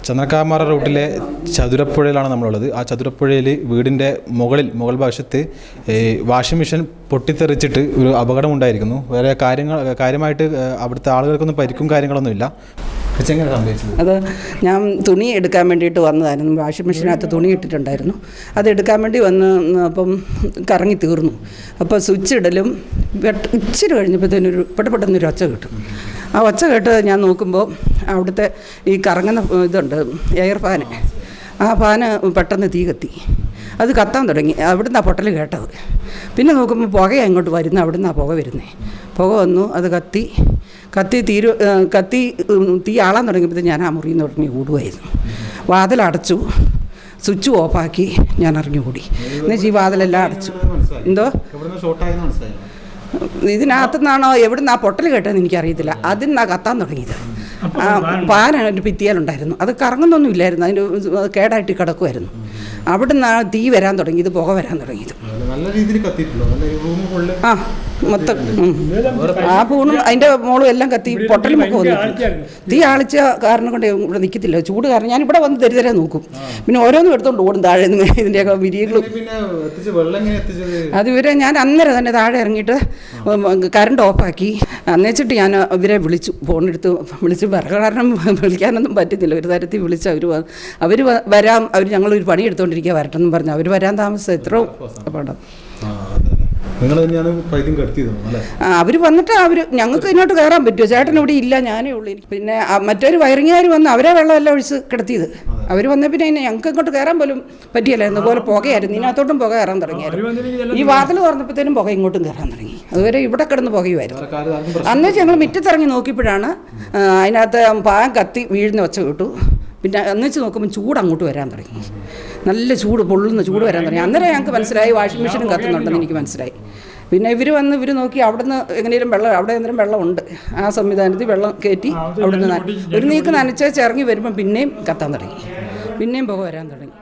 ചന്ദ്രക്കാമാറ റൂട്ടിലെ ചതുരപ്പുഴയിലാണ് നമ്മളുള്ളത്. ആ ചതുരപ്പുഴയിൽ വീടിൻ്റെ മുകൾ വശത്ത് വാഷിംഗ് മെഷീൻ പൊട്ടിത്തെറിച്ചിട്ട് ഒരു അപകടമുണ്ടായിരിക്കുന്നു. വേറെ കാര്യമായിട്ട് അവിടുത്തെ ആളുകൾക്കൊന്നും പരിക്കും കാര്യങ്ങളൊന്നുമില്ല. അത് ഞാൻ തുണി എടുക്കാൻ വേണ്ടിയിട്ട് വന്നതായിരുന്നു. വാഷിംഗ് മെഷീനകത്ത് തുണി ഇട്ടിട്ടുണ്ടായിരുന്നു. അത് എടുക്കാൻ വേണ്ടി വന്ന് അപ്പം കറങ്ങി തീർന്നു. അപ്പോൾ സ്വിച്ച് ഇടലും ഇച്ചിരി കഴിഞ്ഞപ്പോഴത്തേനൊരു പെട്ടെന്നൊരു ഒച്ച കിട്ടും. ആ ഒച്ച കേട്ട് ഞാൻ നോക്കുമ്പോൾ അവിടുത്തെ ഈ കറങ്ങുന്ന ഇതുണ്ട് എയർ ഫാന്, ആ ഫാന് പെട്ടെന്ന് തീ കത്തി. അത് കത്താൻ തുടങ്ങി. അവിടുന്ന് ആ പൊട്ടൽ കേട്ടത്. പിന്നെ നോക്കുമ്പോൾ പുകയാണ് ഇങ്ങോട്ട് വരുന്നത്. അവിടുന്ന് ആ പുക വരുന്നത്. പുക വന്നു. അത് കത്തി തീ ആളാൻ തുടങ്ങിയപ്പോൾ ഞാൻ ആ മുറിയിൽ നിന്ന് ഉടനെ ഓടുമായിരുന്നു. വാതിലടച്ചു, സ്വിച്ച് ഓഫാക്കി ഞാൻ ഇറങ്ങി ഓടി. എന്നുവെച്ചാൽ ഈ വാതിലെല്ലാം അടച്ചു. എന്തോ ഇതിനകത്തുനിന്നാണോ എവിടുന്ന് ആ പൊട്ടൽ കേട്ടതെന്ന് എനിക്കറിയത്തില്ല. അതിന്നാ കത്താൻ തുടങ്ങിയത്. ആ പാന ഒരു ഭിത്തിയാലുണ്ടായിരുന്നു. അത് കറങ്ങുന്നൊന്നും ഇല്ലായിരുന്നു. അതിൻ്റെ കേടായിട്ട് കിടക്കുമായിരുന്നു. അവിടുന്ന് തീ വരാൻ തുടങ്ങിയത്, പുക വരാൻ തുടങ്ങിയത്. ആ മൊത്തം ആ പൂണും അതിൻ്റെ മോളും എല്ലാം കത്തി പൊട്ടലും ഒക്കെ വന്നു. തീ ആളിച്ച കാരണം കൊണ്ട് ഇവിടെ നിൽക്കത്തില്ല. ചൂട് കാരണം ഞാനിവിടെ വന്ന് തരിതരാൻ നോക്കും. പിന്നെ ഓരോന്നും എടുത്തോണ്ട് ഓടും താഴെ നിന്ന്. ഇതിൻ്റെയൊക്കെ വിരിയകളും അത് ഞാൻ അന്നേരം തന്നെ താഴെ ഇറങ്ങിയിട്ട് കറണ്ട് ഓഫാക്കി അന്നേച്ചിട്ട് ഞാൻ ഇവരെ വിളിച്ചു. ഫോണെടുത്ത് വിളിച്ച് കാരണം വിളിക്കാനൊന്നും പറ്റുന്നില്ല. ഒരു തരത്തിൽ വിളിച്ച് അവർ വരാം, ഞങ്ങളൊരു പണി എടുത്തുകൊണ്ടിരിക്കുക, വരട്ടെന്നും പറഞ്ഞു. അവർ വരാൻ താമസം എത്ര പടം. അവർ വന്നിട്ട് ഞങ്ങൾക്ക് ഇതിനോട്ട് കയറാൻ പറ്റുമോ? ചേട്ടൻ ഇവിടെ ഇല്ല, ഞാനേ ഉള്ളൂ. പിന്നെ മറ്റൊരു വയറിങ്ങുകാർ വന്ന് അവരെ വെള്ളമെല്ലാം ഒഴിച്ച് കിടത്തിയത്. അവർ വന്ന പിന്നെ ഞങ്ങൾക്ക് ഇങ്ങോട്ട് കയറാൻ പോലും പറ്റിയല്ലായിരുന്നു. അതുപോലെ പുകയായിരുന്നു. ഇതിനകത്തോട്ടും പുക കയറാൻ തുടങ്ങിയായിരുന്നു. ഈ വാതിൽ തുറന്നപ്പോഴത്തേനും പുക ഇങ്ങോട്ടും കയറാൻ തുടങ്ങി. അതുവരെ ഇവിടെ കിടന്ന് പുകയുമായിരുന്നു. അന്നേച്ച് ഞങ്ങൾ മുറ്റത്തിറങ്ങി നോക്കിയപ്പോഴാണ് അതിനകത്ത് പാൻ കത്തി വീഴുന്ന ഒച്ച കേട്ടു. പിന്നെ എന്നുവെച്ച് നോക്കുമ്പോൾ ചൂട് അങ്ങോട്ട് വരാൻ തുടങ്ങി. നല്ല ചൂട്, പൊള്ളുന്ന ചൂട് വരാൻ തുടങ്ങി. അന്നേരം ഞങ്ങൾക്ക് മനസ്സിലായി വാഷിംഗ് മെഷീനും കത്തുന്നുണ്ടെന്ന് എനിക്ക് മനസ്സിലായി. പിന്നെ ഇവർ നോക്കി അവിടുന്ന് എങ്ങനെയും അവിടെ എന്തെങ്കിലും വെള്ളമുണ്ട്. ആ സംവിധാനത്തിൽ വെള്ളം കയറ്റി അവിടുന്ന് ഒരു നീക്ക് നനച്ചേച്ച് ഇറങ്ങി വരുമ്പോൾ പിന്നെയും കത്താൻ തുടങ്ങി. പിന്നെയും പുക വരാൻ തുടങ്ങി.